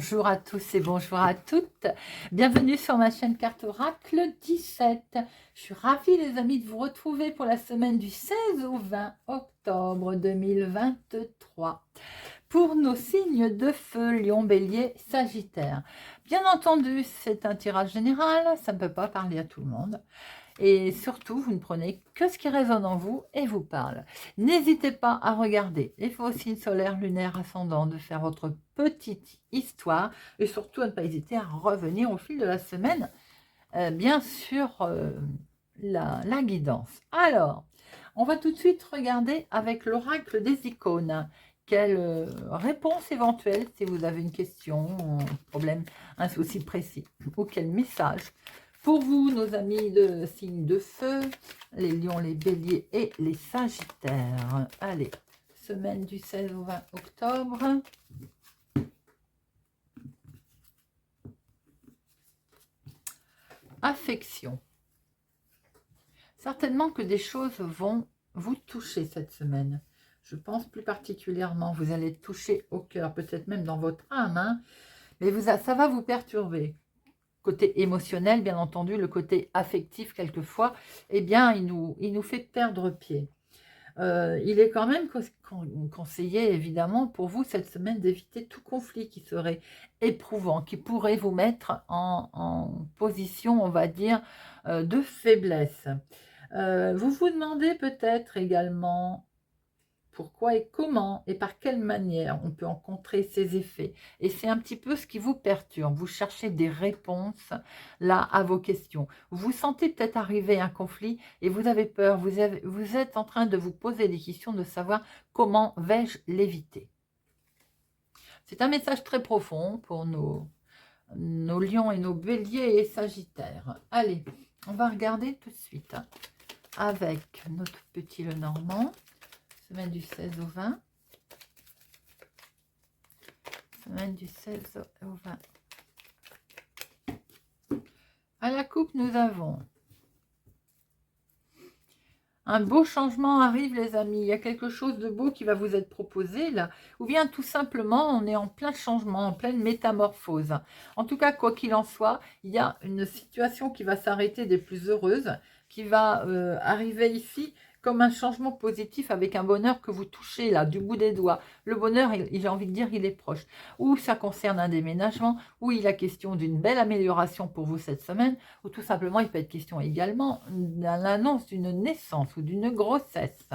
Bonjour à tous et bonjour à toutes. Bienvenue sur ma chaîne Carte Oracle 17. Je suis ravie les amis de vous retrouver pour la semaine du 16 au 20 octobre 2023. Pour nos signes de feu, Lion, Bélier, Sagittaire. Bien entendu, c'est un tirage général, ça ne peut pas parler à tout le monde. Et surtout, vous ne prenez que ce qui résonne en vous et vous parle. N'hésitez pas à regarder les faux signes solaires, lunaires, ascendants, de faire votre petite histoire et surtout à ne pas hésiter à revenir au fil de la semaine, bien sûr, la guidance. Alors, on va tout de suite regarder avec l'oracle des icônes. Quelle réponse éventuelle, si vous avez une question, un problème, un souci précis, ou quel message pour vous, nos amis de signes de feu, les lions, les béliers et les sagittaires. Allez, semaine du 16 au 20 octobre. Affection. Certainement que des choses vont vous toucher cette semaine. Je pense plus particulièrement, vous allez toucher au cœur, peut-être même dans votre âme, hein, mais ça va vous perturber. Côté émotionnel, bien entendu, le côté affectif, quelquefois, eh bien, il nous fait perdre pied. Il est quand même conseillé, évidemment, pour vous, cette semaine, d'éviter tout conflit qui serait éprouvant, qui pourrait vous mettre en position, on va dire, de faiblesse. Vous vous demandez peut-être également pourquoi et comment et par quelle manière on peut rencontrer ces effets. Et c'est un petit peu ce qui vous perturbe. Vous cherchez des réponses là à vos questions. Vous sentez peut-être arriver un conflit et vous avez peur. Vous êtes en train de vous poser des questions de savoir comment vais-je l'éviter. C'est un message très profond pour nos lions et nos béliers et sagittaires. Allez, on va regarder tout de suite avec notre petit Lenormand. Semaine du 16 au 20. Semaine du 16 au 20. À la coupe, nous avons un beau changement arrive, les amis. Il y a quelque chose de beau qui va vous être proposé là. Ou bien tout simplement, on est en plein changement, en pleine métamorphose. En tout cas, quoi qu'il en soit, il y a une situation qui va s'arrêter des plus heureuses, qui va arriver ici comme un changement positif avec un bonheur que vous touchez là, du bout des doigts. Le bonheur, j'ai envie de dire, il est proche. Ou ça concerne un déménagement, ou il est question d'une belle amélioration pour vous cette semaine, ou tout simplement, il peut être question également de l'annonce d'une naissance ou d'une grossesse.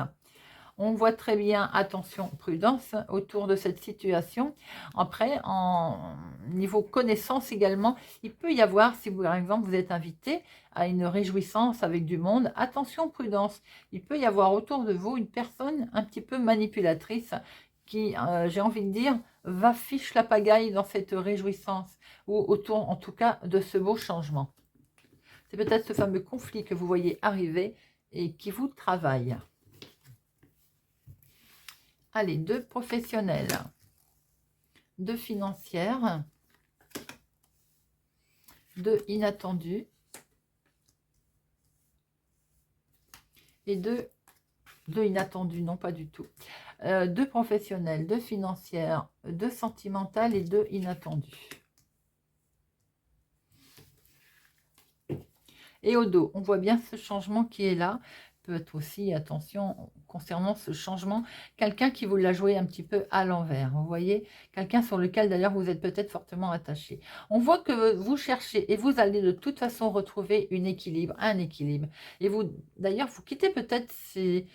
On voit très bien, attention, prudence autour de cette situation. Après, en niveau connaissance également, il peut y avoir, si vous, par exemple, vous êtes invité à une réjouissance avec du monde, attention, prudence. Il peut y avoir autour de vous une personne un petit peu manipulatrice qui, j'ai envie de dire, va fiche la pagaille dans cette réjouissance ou autour, en tout cas, de ce beau changement. C'est peut-être ce fameux conflit que vous voyez arriver et qui vous travaille. Allez, 2 professionnels, 2 financières, 2 inattendus et 2 inattendus, non pas du tout. 2 professionnels, 2 financières, 2 sentimentales et 2 inattendus. Et au dos, on voit bien ce changement qui est là. Peut être aussi, attention, concernant ce changement, quelqu'un qui vous l'a joué un petit peu à l'envers. Vous voyez, quelqu'un sur lequel d'ailleurs vous êtes peut-être fortement attaché. On voit que vous cherchez et vous allez de toute façon retrouver un équilibre. Et vous, d'ailleurs, vous quittez peut-être ces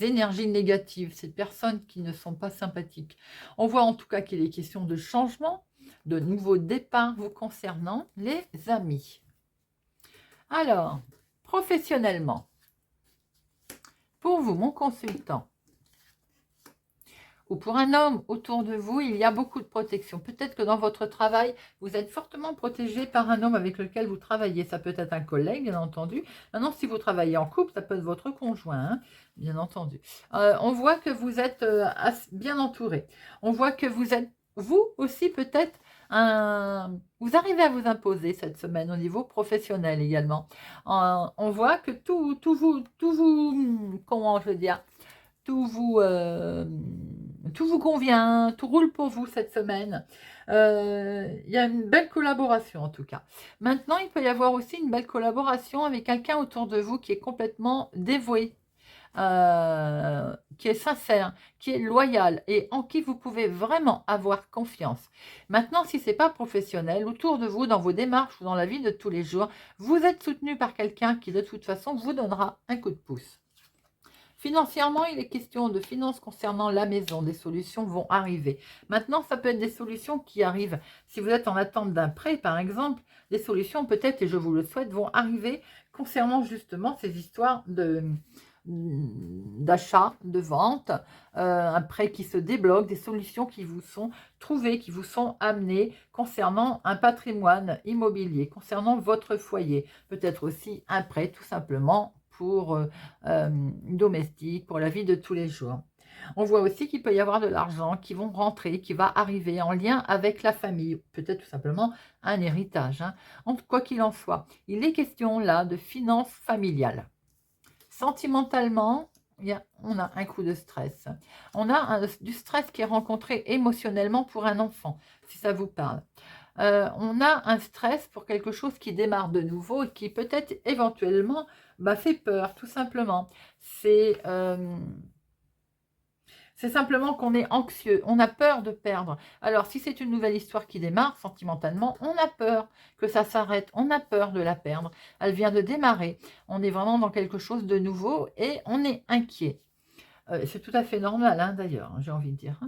énergies négatives, ces personnes qui ne sont pas sympathiques. On voit en tout cas qu'il est question de changement, de nouveaux départs vous concernant, les amis. Alors, professionnellement, pour vous, mon consultant, ou pour un homme autour de vous, il y a beaucoup de protection. Peut-être que dans votre travail, vous êtes fortement protégé par un homme avec lequel vous travaillez. Ça peut être un collègue, bien entendu. Maintenant, si vous travaillez en couple, ça peut être votre conjoint, hein, bien entendu. On voit que vous êtes bien entouré. On voit que vous êtes, vous aussi, peut-être, vous arrivez à vous imposer cette semaine au niveau professionnel également. On voit que tout vous, comment je veux dire, tout vous tout vous convient, tout roule pour vous cette semaine. Il y a une belle collaboration en tout cas. Maintenant, il peut y avoir aussi une belle collaboration avec quelqu'un autour de vous qui est complètement dévoué, qui est sincère, qui est loyal et en qui vous pouvez vraiment avoir confiance. Maintenant, si ce n'est pas professionnel, autour de vous, dans vos démarches ou dans la vie de tous les jours, vous êtes soutenu par quelqu'un qui de toute façon vous donnera un coup de pouce. Financièrement, il est question de finances concernant la maison. Des solutions vont arriver. Maintenant, ça peut être des solutions qui arrivent. Si vous êtes en attente d'un prêt, par exemple, des solutions peut-être, et je vous le souhaite, vont arriver concernant justement ces histoires d'achat, de vente, un prêt qui se débloque, des solutions qui vous sont trouvées, qui vous sont amenées concernant un patrimoine immobilier, concernant votre foyer, peut-être aussi un prêt tout simplement pour domestique, pour la vie de tous les jours. On voit aussi qu'il peut y avoir de l'argent qui vont rentrer, qui va arriver en lien avec la famille, peut-être tout simplement un héritage. Quoi qu'il en soit, il est question là de finances familiales. Sentimentalement, on a un coup de stress. On a du stress qui est rencontré émotionnellement pour un enfant, si ça vous parle. On a un stress pour quelque chose qui démarre de nouveau et qui peut-être éventuellement fait peur, tout simplement. C'est simplement qu'on est anxieux, on a peur de perdre. Alors, si c'est une nouvelle histoire qui démarre, sentimentalement, on a peur que ça s'arrête, on a peur de la perdre. Elle vient de démarrer, on est vraiment dans quelque chose de nouveau et on est inquiet. C'est tout à fait normal, d'ailleurs, j'ai envie de dire.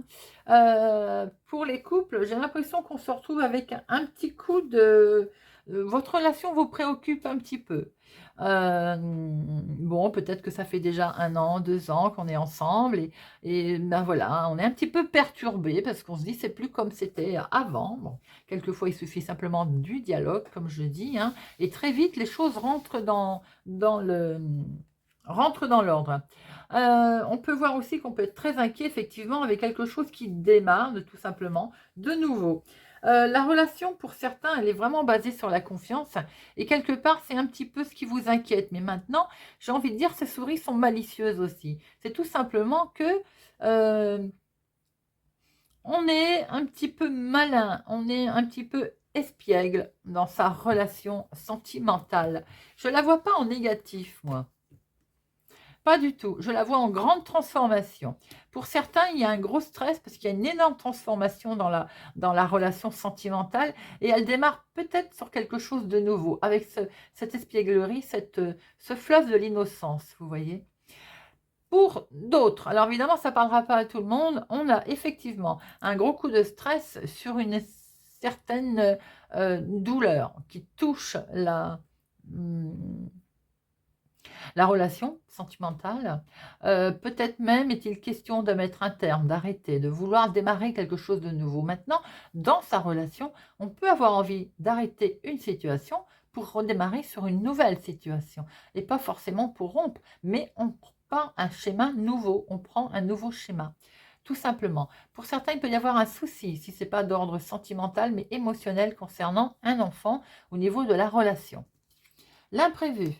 Pour les couples, j'ai l'impression qu'on se retrouve avec un petit coup de... votre relation vous préoccupe un petit peu. Bon, peut-être que ça fait déjà 1 an, 2 ans qu'on est ensemble et ben voilà, on est un petit peu perturbé parce qu'on se dit c'est plus comme c'était avant. Bon, quelquefois il suffit simplement du dialogue, comme je dis, et très vite les choses rentrent dans l'ordre. On peut voir aussi qu'on peut être très inquiet effectivement avec quelque chose qui démarre tout simplement de nouveau. La relation pour certains elle est vraiment basée sur la confiance et quelque part c'est un petit peu ce qui vous inquiète, mais maintenant j'ai envie de dire ces souris sont malicieuses aussi. C'est tout simplement que on est un petit peu malin, on est un petit peu espiègle dans sa relation sentimentale. Je la vois pas en négatif, moi. Pas du tout. Je la vois en grande transformation. Pour certains, il y a un gros stress parce qu'il y a une énorme transformation dans la relation sentimentale et elle démarre peut-être sur quelque chose de nouveau avec cette espièglerie, ce fleuve de l'innocence, vous voyez. Pour d'autres, alors évidemment, ça ne parlera pas à tout le monde, on a effectivement un gros coup de stress sur une certaine douleur qui touche la relation sentimentale. Peut-être même est-il question de mettre un terme, d'arrêter, de vouloir démarrer quelque chose de nouveau. Maintenant, dans sa relation, on peut avoir envie d'arrêter une situation pour redémarrer sur une nouvelle situation. Et pas forcément pour rompre, mais on prend un schéma nouveau, on prend un nouveau schéma. Tout simplement. Pour certains, il peut y avoir un souci, si ce n'est pas d'ordre sentimental, mais émotionnel concernant un enfant au niveau de la relation. L'imprévu.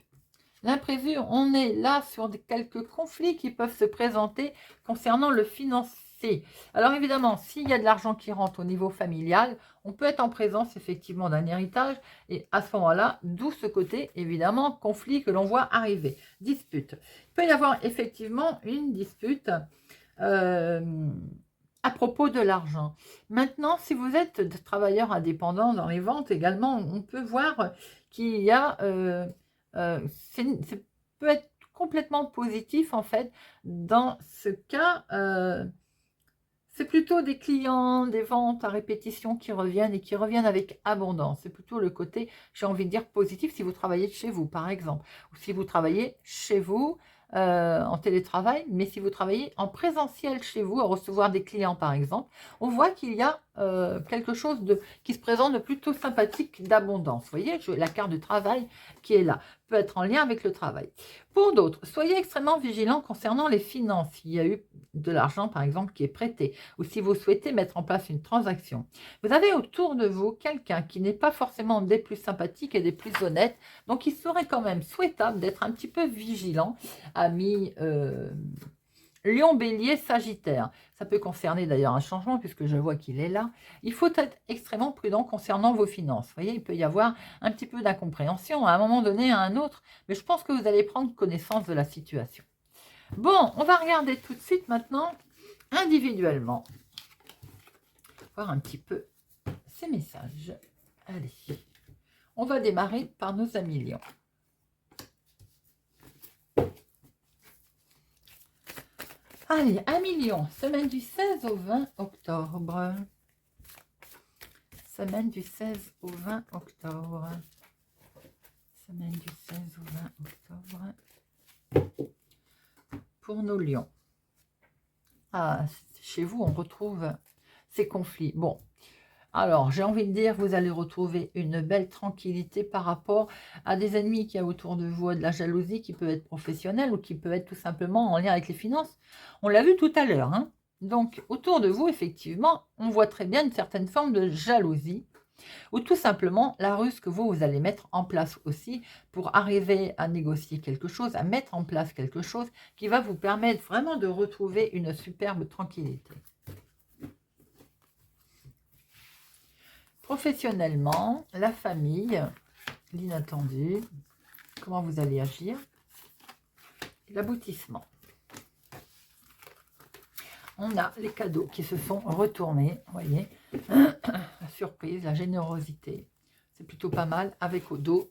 L'imprévu, on est là sur quelques conflits qui peuvent se présenter concernant le financier. Alors évidemment, s'il y a de l'argent qui rentre au niveau familial, on peut être en présence effectivement d'un héritage et à ce moment-là, d'où ce côté évidemment conflit que l'on voit arriver. Dispute. Il peut y avoir effectivement une dispute à propos de l'argent. Maintenant, si vous êtes travailleur indépendant dans les ventes également, on peut voir qu'il y a... ça peut être complètement positif en fait. Dans ce cas, c'est plutôt des clients, des ventes à répétition qui reviennent et qui reviennent avec abondance. C'est plutôt le côté, j'ai envie de dire, positif si vous travaillez de chez vous, par exemple. Ou si vous travaillez chez vous, en télétravail, mais si vous travaillez en présentiel chez vous, à recevoir des clients, par exemple, on voit qu'il y a quelque chose qui se présente de plutôt sympathique, d'abondance. Vous voyez, la carte de travail qui est là peut être en lien avec le travail. Pour d'autres, soyez extrêmement vigilants concernant les finances. Il y a eu de l'argent, par exemple, qui est prêté, ou si vous souhaitez mettre en place une transaction. Vous avez autour de vous quelqu'un qui n'est pas forcément des plus sympathiques et des plus honnêtes, donc il serait quand même souhaitable d'être un petit peu vigilant, amis Lion, Bélier, Sagittaire. Ça peut concerner d'ailleurs un changement puisque je vois qu'il est là. Il faut être extrêmement prudent concernant vos finances. Vous voyez, il peut y avoir un petit peu d'incompréhension à un moment donné à un autre, mais je pense que vous allez prendre connaissance de la situation. Bon, on va regarder tout de suite maintenant individuellement. Voir un petit peu ces messages. Allez, on va démarrer par nos amis Lions. Allez, 1 million, semaine du 16 au 20 octobre. Semaine du 16 au 20 octobre. Semaine du 16 au 20 octobre. Pour nos lions. Ah, chez vous, on retrouve ces conflits. Bon, alors, j'ai envie de dire, vous allez retrouver une belle tranquillité par rapport à des ennemis qui y a autour de vous, de la jalousie qui peut être professionnelle ou qui peut être tout simplement en lien avec les finances. On l'a vu tout à l'heure. Hein. Donc, autour de vous, effectivement, on voit très bien une certaine forme de jalousie ou tout simplement la ruse que vous allez mettre en place aussi pour arriver à négocier quelque chose, à mettre en place quelque chose qui va vous permettre vraiment de retrouver une superbe tranquillité. Professionnellement, la famille, l'inattendu, comment vous allez agir, l'aboutissement. On a les cadeaux qui se sont retournés, vous voyez, la surprise, la générosité, c'est plutôt pas mal, avec au dos,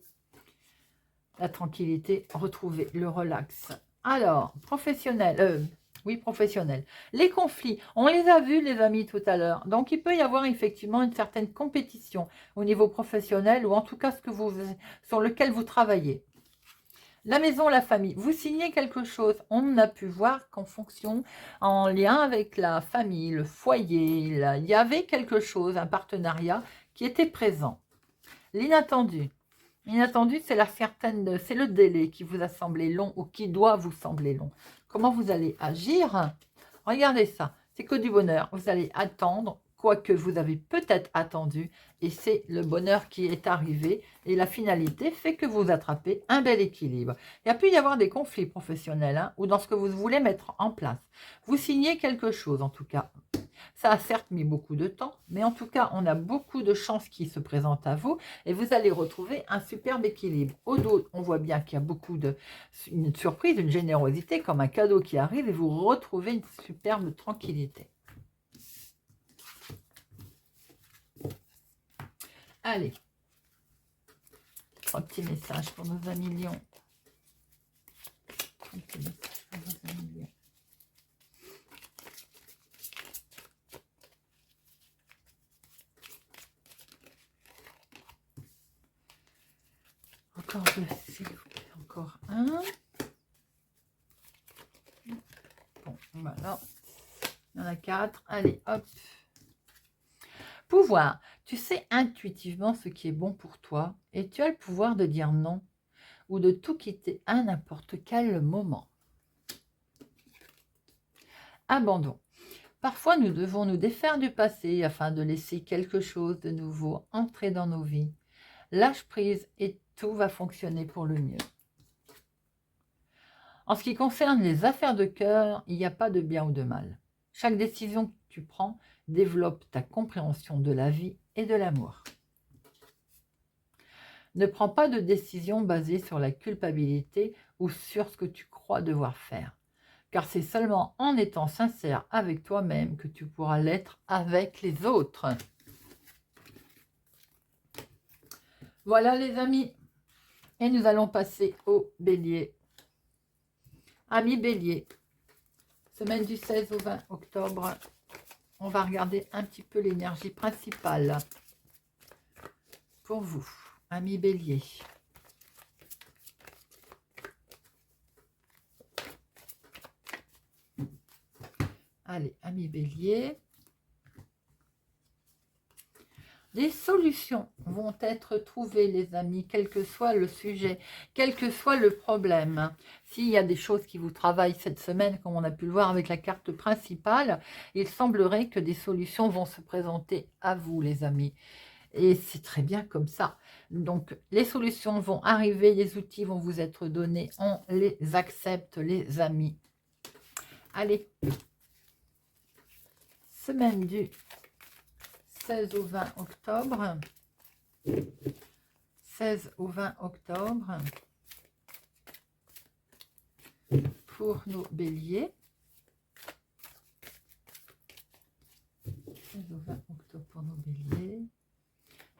la tranquillité retrouvée, le relax. Alors, professionnel, oui, professionnel. Les conflits, on les a vus, les amis, tout à l'heure. Donc, il peut y avoir effectivement une certaine compétition au niveau professionnel ou en tout cas sur lequel vous travaillez. La maison, la famille, vous signez quelque chose. On a pu voir qu'en fonction, en lien avec la famille, le foyer, il y avait quelque chose, un partenariat qui était présent. L'inattendu. L'inattendu, c'est c'est le délai qui vous a semblé long ou qui doit vous sembler long. Comment vous allez agir? Regardez ça, c'est que du bonheur. Vous allez attendre, quoique vous avez peut-être attendu, et c'est le bonheur qui est arrivé. Et la finalité fait que vous attrapez un bel équilibre. Il y a pu y avoir des conflits professionnels, hein, ou dans ce que vous voulez mettre en place. Vous signez quelque chose, en tout cas. Ça a certes mis beaucoup de temps, mais en tout cas, on a beaucoup de chances qui se présentent à vous et vous allez retrouver un superbe équilibre. Au dos, on voit bien qu'il y a une surprise, une générosité, comme un cadeau qui arrive et vous retrouvez une superbe tranquillité. Allez, un petit message pour nos amis lions. Un petit message pour nos amis lions. Encore deux, s'il vous plaît. Encore un. Bon, voilà. Il y en a 4. Allez, hop. Pouvoir. Tu sais intuitivement ce qui est bon pour toi et tu as le pouvoir de dire non ou de tout quitter à n'importe quel moment. Abandon. Parfois, nous devons nous défaire du passé afin de laisser quelque chose de nouveau entrer dans nos vies. Lâche prise et tout va fonctionner pour le mieux. En ce qui concerne les affaires de cœur, il n'y a pas de bien ou de mal. Chaque décision que tu prends développe ta compréhension de la vie et de l'amour. Ne prends pas de décision basée sur la culpabilité ou sur ce que tu crois devoir faire, car c'est seulement en étant sincère avec toi-même que tu pourras l'être avec les autres. Voilà les amis, et nous allons passer au bélier. Amis bélier, semaine du 16 au 20 octobre, on va regarder un petit peu l'énergie principale pour vous, amis bélier. Allez, amis bélier. Des solutions vont être trouvées, les amis, quel que soit le sujet, quel que soit le problème. S'il y a des choses qui vous travaillent cette semaine, comme on a pu le voir avec la carte principale, il semblerait que des solutions vont se présenter à vous, les amis. Et c'est très bien comme ça. Donc, les solutions vont arriver, les outils vont vous être donnés, on les accepte, les amis. Allez, semaine du 16 au 20 octobre. 16 au 20 octobre pour nos béliers. 16 au 20 octobre pour nos béliers.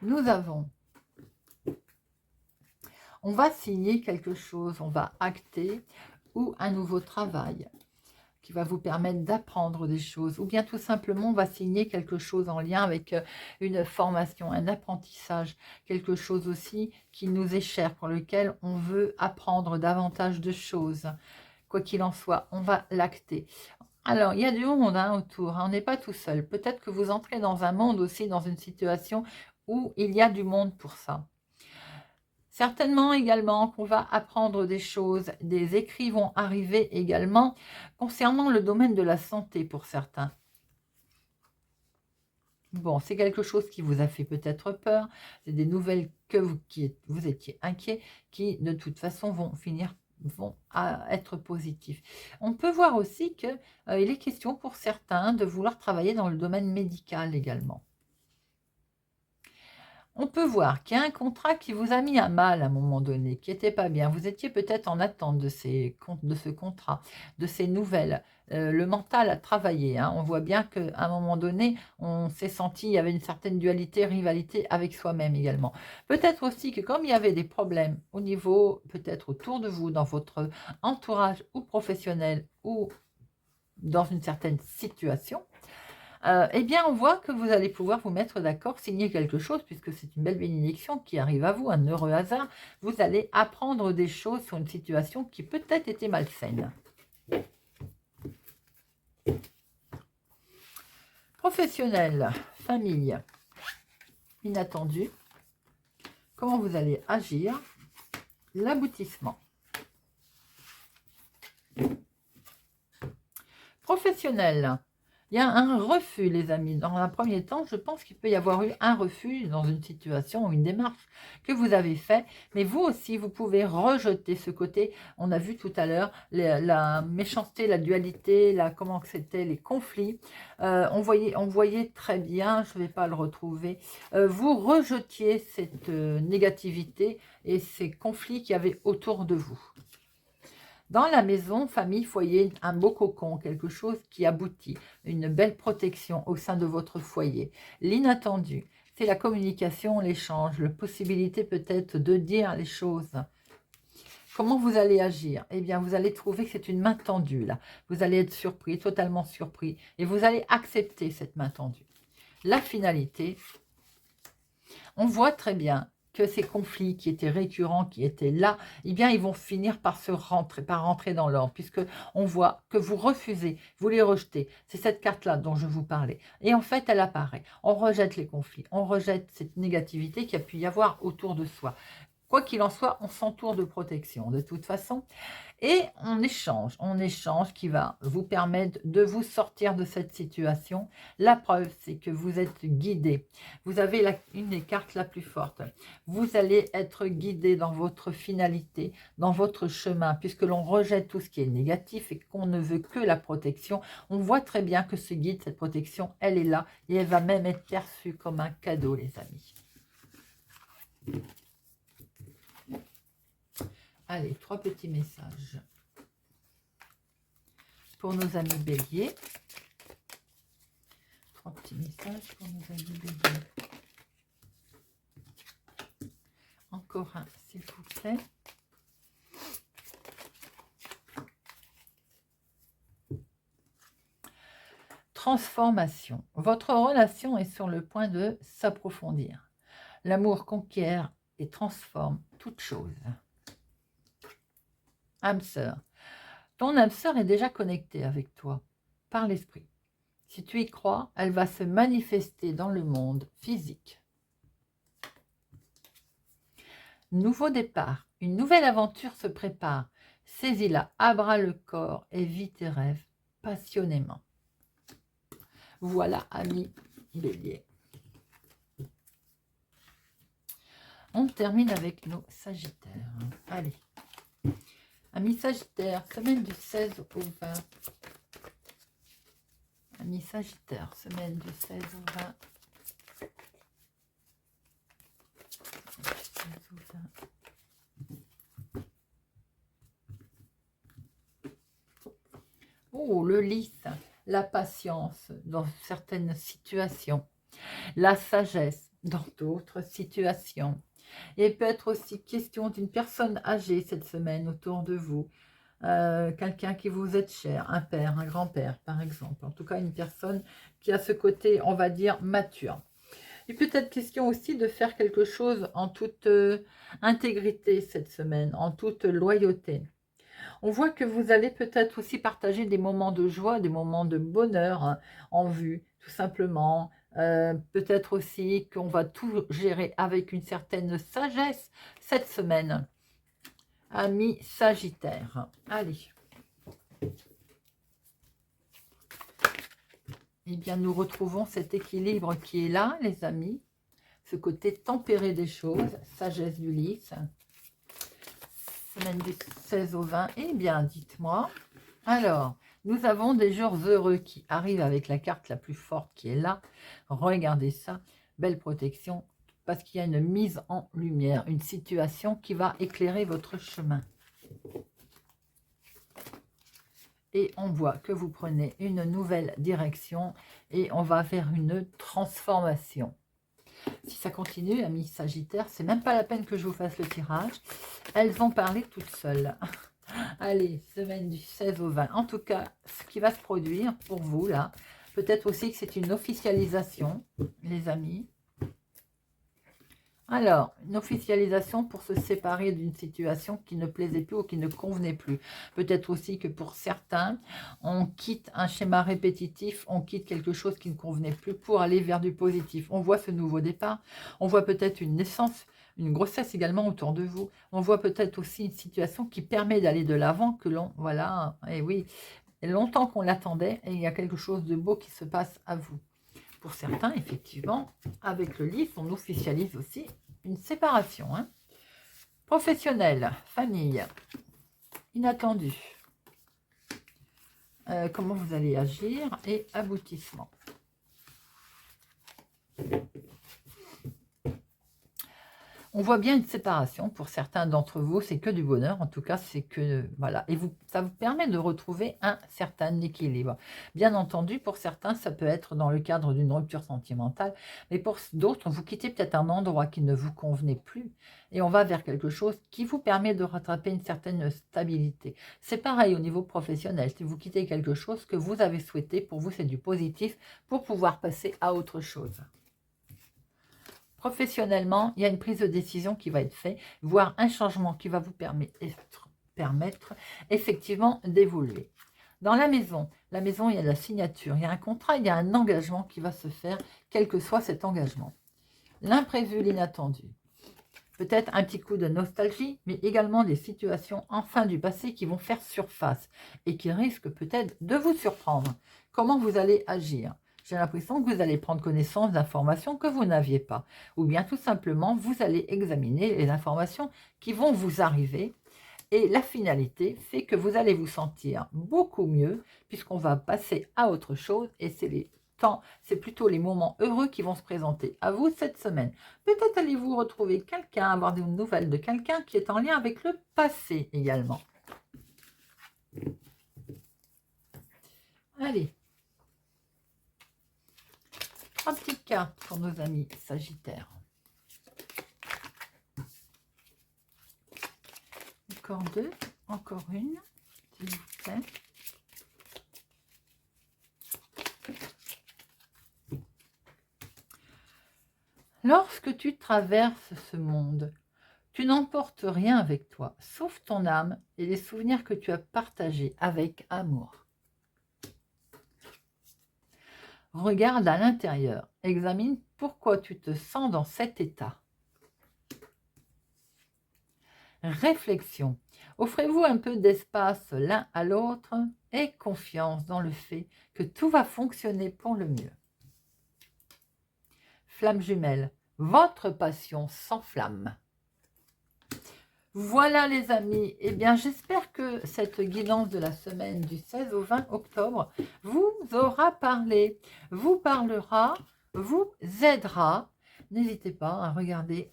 Nous avons, on va signer quelque chose, on va acter ou un nouveau travail qui va vous permettre d'apprendre des choses, ou bien tout simplement on va signer quelque chose en lien avec une formation, un apprentissage, quelque chose aussi qui nous est cher, pour lequel on veut apprendre davantage de choses. Quoi qu'il en soit, on va l'acter. Alors, il y a du monde autour, hein, on n'est pas tout seul. Peut-être que vous entrez dans un monde aussi, dans une situation où il y a du monde pour ça. Certainement également qu'on va apprendre des choses, des écrits vont arriver également concernant le domaine de la santé pour certains. Bon, c'est quelque chose qui vous a fait peut-être peur, c'est des nouvelles que vous étiez inquiet, qui de toute façon vont être positifs. On peut voir aussi qu'il est question pour certains de vouloir travailler dans le domaine médical également. On peut voir qu'il y a un contrat qui vous a mis à mal à un moment donné, qui n'était pas bien. Vous étiez peut-être en attente de ce contrat, de ces nouvelles. Le mental a travaillé. Hein. On voit bien qu'à un moment donné, on s'est senti, il y avait une certaine dualité, rivalité avec soi-même également. Peut-être aussi que comme il y avait des problèmes au niveau, peut-être autour de vous, dans votre entourage ou professionnel ou dans une certaine situation, eh bien, on voit que vous allez pouvoir vous mettre d'accord, signer quelque chose, puisque c'est une belle bénédiction qui arrive à vous, un heureux hasard. Vous allez apprendre des choses sur une situation qui peut-être était malsaine. Professionnel, famille, inattendu. Comment vous allez agir? L'aboutissement. Professionnel. Il y a un refus, les amis. Dans un premier temps, je pense qu'il peut y avoir eu un refus dans une situation ou une démarche que vous avez fait. Mais vous aussi, vous pouvez rejeter ce côté. On a vu tout à l'heure la méchanceté, la dualité, comment c'était, les conflits. On voyait très bien, je ne vais pas le retrouver, vous rejetiez cette négativité et ces conflits qu'il y avait autour de vous. Dans la maison, famille, foyer, un beau cocon, quelque chose qui aboutit, une belle protection au sein de votre foyer. L'inattendu, c'est la communication, l'échange, la possibilité peut-être de dire les choses. Comment vous allez agir? Eh bien, vous allez trouver que c'est une main tendue, là. Vous allez être surpris, totalement surpris, et vous allez accepter cette main tendue. La finalité, on voit très bien que ces conflits qui étaient récurrents, qui étaient là, eh bien, ils vont finir par rentrer dans l'ordre, puisque on voit que vous refusez, vous les rejetez. C'est cette carte-là dont je vous parlais. Et en fait, elle apparaît. On rejette les conflits, on rejette cette négativité qu'il y a pu y avoir autour de soi. Quoi qu'il en soit, on s'entoure de protection de toute façon. Et on échange qui va vous permettre de vous sortir de cette situation. La preuve, c'est que vous êtes guidé. Vous avez une des cartes la plus forte. Vous allez être guidé dans votre finalité, dans votre chemin, puisque l'on rejette tout ce qui est négatif et qu'on ne veut que la protection. On voit très bien que ce guide, cette protection, elle est là et elle va même être perçue comme un cadeau, les amis. Allez, 3 petits messages pour nos amis béliers. 3 petits messages pour nos amis béliers. Encore un, s'il vous plaît. Transformation. Votre relation est sur le point de s'approfondir. L'amour conquiert et transforme toute chose. Âme sœur. Ton âme sœur est déjà connectée avec toi par l'esprit. Si tu y crois, elle va se manifester dans le monde physique. Nouveau départ. Une nouvelle aventure se prépare. Saisis-la à bras le corps et vis tes rêves passionnément. Voilà, amis béliers. On termine avec nos sagittaires. Allez. Amis Sagittaire, semaine du 16 au 20 Amis Sagittaire, semaine du 16 au 20. 16 au 20. Oh, le lys, la patience dans certaines situations, la sagesse dans d'autres situations. Et il peut être aussi question d'une personne âgée cette semaine autour de vous. Quelqu'un qui vous est cher, un père, un grand-père par exemple. En tout cas, une personne qui a ce côté, on va dire, mature. Il peut être question aussi de faire quelque chose en toute intégrité cette semaine, en toute loyauté. On voit que vous allez peut-être aussi partager des moments de joie, des moments de bonheur hein, en vue, tout simplement. Peut-être aussi qu'on va tout gérer avec une certaine sagesse cette semaine. Amis Sagittaire. Allez. Eh bien, nous retrouvons cet équilibre qui est là, les amis. Ce côté tempéré des choses, sagesse du lys. Semaine du 16 au 20. Eh bien, dites-moi. Alors, nous avons des jours heureux qui arrivent avec la carte la plus forte qui est là. Regardez ça. Belle protection. Parce qu'il y a une mise en lumière. Une situation qui va éclairer votre chemin. Et on voit que vous prenez une nouvelle direction et on va faire une transformation. Si ça continue, amis Sagittaire, c'est même pas la peine que je vous fasse le tirage. Elles vont parler toutes seules. Allez, semaine du 16 au 20. En tout cas, ce qui va se produire pour vous, là, peut-être aussi que c'est une officialisation, les amis. Alors, une officialisation pour se séparer d'une situation qui ne plaisait plus ou qui ne convenait plus. Peut-être aussi que pour certains, on quitte un schéma répétitif, on quitte quelque chose qui ne convenait plus pour aller vers du positif. On voit ce nouveau départ, on voit peut-être une naissance, une grossesse également autour de vous. On voit peut-être aussi une situation qui permet d'aller de l'avant, que l'on, voilà, et oui, longtemps qu'on l'attendait, et il y a quelque chose de beau qui se passe à vous. Pour certains, effectivement, avec le livre, on officialise aussi une séparation. Hein. Professionnel, famille, inattendu. Comment vous allez agir et aboutissement. On voit bien une séparation. Pour certains d'entre vous, c'est que du bonheur. En tout cas, c'est que... Voilà. Et ça vous permet de retrouver un certain équilibre. Bien entendu, pour certains, ça peut être dans le cadre d'une rupture sentimentale. Mais pour d'autres, vous quittez peut-être un endroit qui ne vous convenait plus. Et on va vers quelque chose qui vous permet de rattraper une certaine stabilité. C'est pareil au niveau professionnel. Si vous quittez quelque chose que vous avez souhaité, pour vous, c'est du positif pour pouvoir passer à autre chose. Professionnellement, il y a une prise de décision qui va être faite, voire un changement qui va vous permettre effectivement d'évoluer. Dans la maison, il y a la signature, il y a un contrat, il y a un engagement qui va se faire, quel que soit cet engagement. L'imprévu, l'inattendu. Peut-être un petit coup de nostalgie, mais également des situations enfin du passé qui vont faire surface et qui risquent peut-être de vous surprendre. Comment vous allez agir ? J'ai l'impression que vous allez prendre connaissance d'informations que vous n'aviez pas. Ou bien tout simplement, vous allez examiner les informations qui vont vous arriver. Et la finalité fait que vous allez vous sentir beaucoup mieux puisqu'on va passer à autre chose. Et c'est plutôt les moments heureux qui vont se présenter à vous cette semaine. Peut-être allez-vous retrouver quelqu'un, avoir des nouvelles de quelqu'un qui est en lien avec le passé également. Allez. 3 petites cartes pour nos amis Sagittaires. Encore 2, encore une, s'il vous plaît. Lorsque tu traverses ce monde, tu n'emportes rien avec toi, sauf ton âme et les souvenirs que tu as partagés avec amour. Regarde à l'intérieur, examine pourquoi tu te sens dans cet état. Réflexion. Offrez-vous un peu d'espace l'un à l'autre et confiance dans le fait que tout va fonctionner pour le mieux. Flamme jumelle. Votre passion s'enflamme. Voilà les amis, eh bien j'espère que cette guidance de la semaine du 16 au 20 octobre vous aura parlé, vous parlera, vous aidera. N'hésitez pas à regarder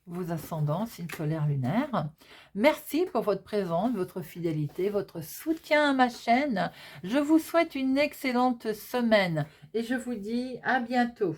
vos ascendants, signes solaires, lunaires. Merci pour votre présence, votre fidélité, votre soutien à ma chaîne. Je vous souhaite une excellente semaine et je vous dis à bientôt.